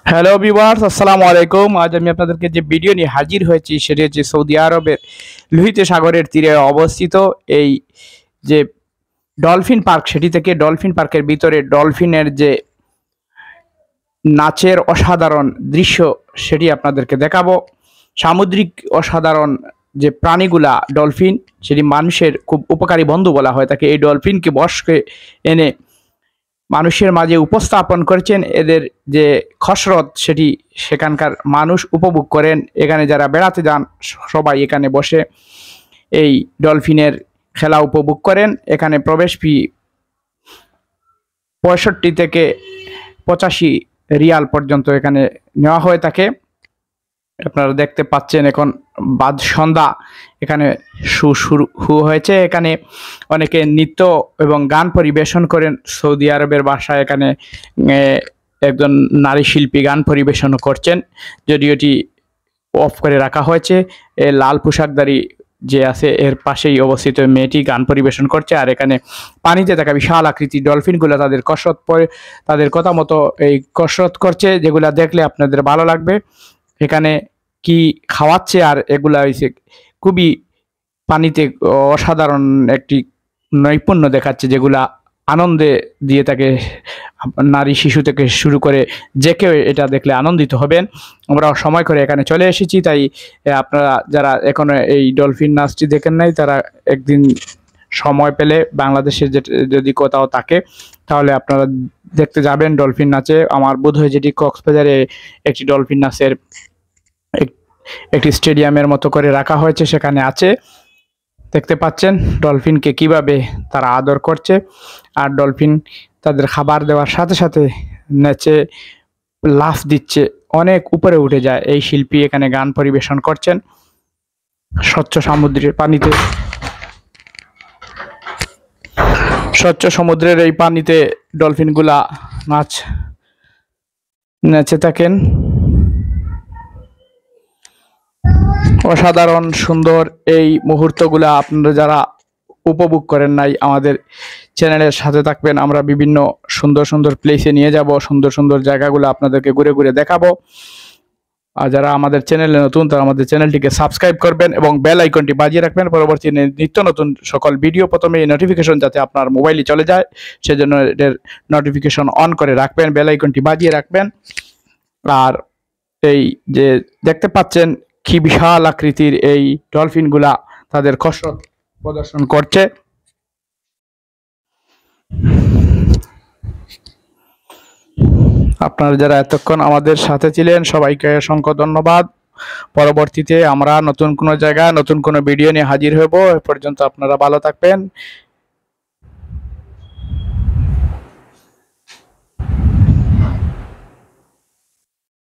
Hello viewers, আসসালামু আলাইকুম। আজ আমি আপনাদেরকে যে ভিডিও নিয়ে হাজির হয়েছি সেটি হচ্ছে সৌদি আরবের লোহিত সাগরের তীরে অবস্থিত এই যে ডলফিন পার্ক, সেটি থেকে ডলফিন পার্কের ভিতরে ডলফিনের যে নাচের অসাধারণ দৃশ্য সেটি আপনাদেরকে দেখাবো। সামুদ্রিক অসাধারণ যে প্রাণীগুলা ডলফিন, সেটি মানুষের খুব উপকারী বন্ধু বলা হয় থাকে। এই ডলফিনকে বশকে এনে মানুষের মাঝে উপস্থাপন করেছেন। এদের যে খসরত সেটি সেখানকার মানুষ উপভোগ করেন। এখানে যারা বেড়াতে যান সবাই এখানে বসে এই ডলফিনের খেলা উপভোগ করেন। এখানে প্রবেশ ফি 65 থেকে 85 রিয়াল পর্যন্ত এখানে নেওয়া হয়ে থাকে। আপনারা দেখতে পাচ্ছেন এখন বাদ সন্ধ্যা, এখানে শুরু হয়েছে। এখানে অনেকে নৃত্য এবং গান পরিবেশন করেন সৌদি আরবের ভাষায়। এখানে একজন নারী শিল্পী গান পরিবেশন করছেন, যদিও এটি অফ করে রাখা হয়েছে। লাল পোশাকধারী যে আছে এর পাশেই অবস্থিত মেয়েটি গান পরিবেশন করছে। আর এখানে পানিতে থাকা বিশাল আকৃতি ডলফিনগুলো তাদের কসরত তাদের কথা মতো এই কসরত করছে, যেগুলা দেখলে আপনাদের ভালো লাগবে। এখানে কি খাওয়াচ্ছে আর এগুলা হয়েছে খুবই পানিতে অসাধারণ একটি নৈপুণ্য দেখাচ্ছে, যেগুলা আনন্দে দিয়ে থাকে। নারী শিশু থেকে শুরু করে যে কেউ এটা দেখলে আনন্দিত হবেন। আমরা সময় করে এখানে চলে এসেছি, তাই আপনারা যারা এখনো এই ডলফিন নাচটি দেখেন নাই তারা একদিন সময় পেলে বাংলাদেশে যদি কোথাও থাকে তাহলে আপনারা দেখতে যাবেন ডলফিন নাচে। আমার বোধ হয় যেটি কক্সবাজারে একটি ডলফিন নাচের একটি স্টেডিয়ামের মতো করে রাখা হয়েছে, সেখানে আছে। দেখতে পাচ্ছেন ডলফিনকে কিভাবে তারা আদর করছে। আর ডলফিন তাদের খাবার দেওয়ার সাথে সাথে নেচে লাফ দিচ্ছে, অনেক উপরে উঠে যায়। এই শিল্পী এখানে গান পরিবেশন করছেন স্বচ্ছ সমুদ্রের পানিতে। স্বচ্ছ সমুদ্রের এই পানিতে ডলফিনগুলা নেচে থাকেন। অসাধারণ সুন্দর এই মুহূর্তগুলা আপনারা যারা উপভোগ করেন নাই, আমাদের চ্যানেলের সাথে থাকবেন। আমরা বিভিন্ন সুন্দর সুন্দর প্লেসে নিয়ে যাব, সুন্দর সুন্দর জায়গাগুলো আপনাদেরকে ঘুরে ঘুরে দেখাবো। আর যারা আমাদের চ্যানেলে নতুন তারা আমাদের চ্যানেলটিকে সাবস্ক্রাইব করবেন এবং বেল আইকনটি বাজিয়ে রাখবেন। পরবর্তী নিত্য নতুন সকল ভিডিও প্রথমে এই নোটিফিকেশন যাতে আপনার মোবাইলে চলে যায় সেজন্য এর নোটিফিকেশন অন করে রাখবেন, বেল আইকনটি বাজিয়ে রাখবেন। আর এই যে দেখতে পাচ্ছেন কি বিশাল আকৃতির এই ডলফিনগুলা তাদের কসরত প্রদর্শন করছে। আপনারা যারা এতক্ষণ আমাদের সাথে ছিলেন সবাইকে অসংখ্য ধন্যবাদ। পরবর্তীতে আমরা নতুন কোনো জায়গা নতুন কোনো ভিডিও নিয়ে হাজির হব। এ পর্যন্ত আপনারা ভালো থাকবেন।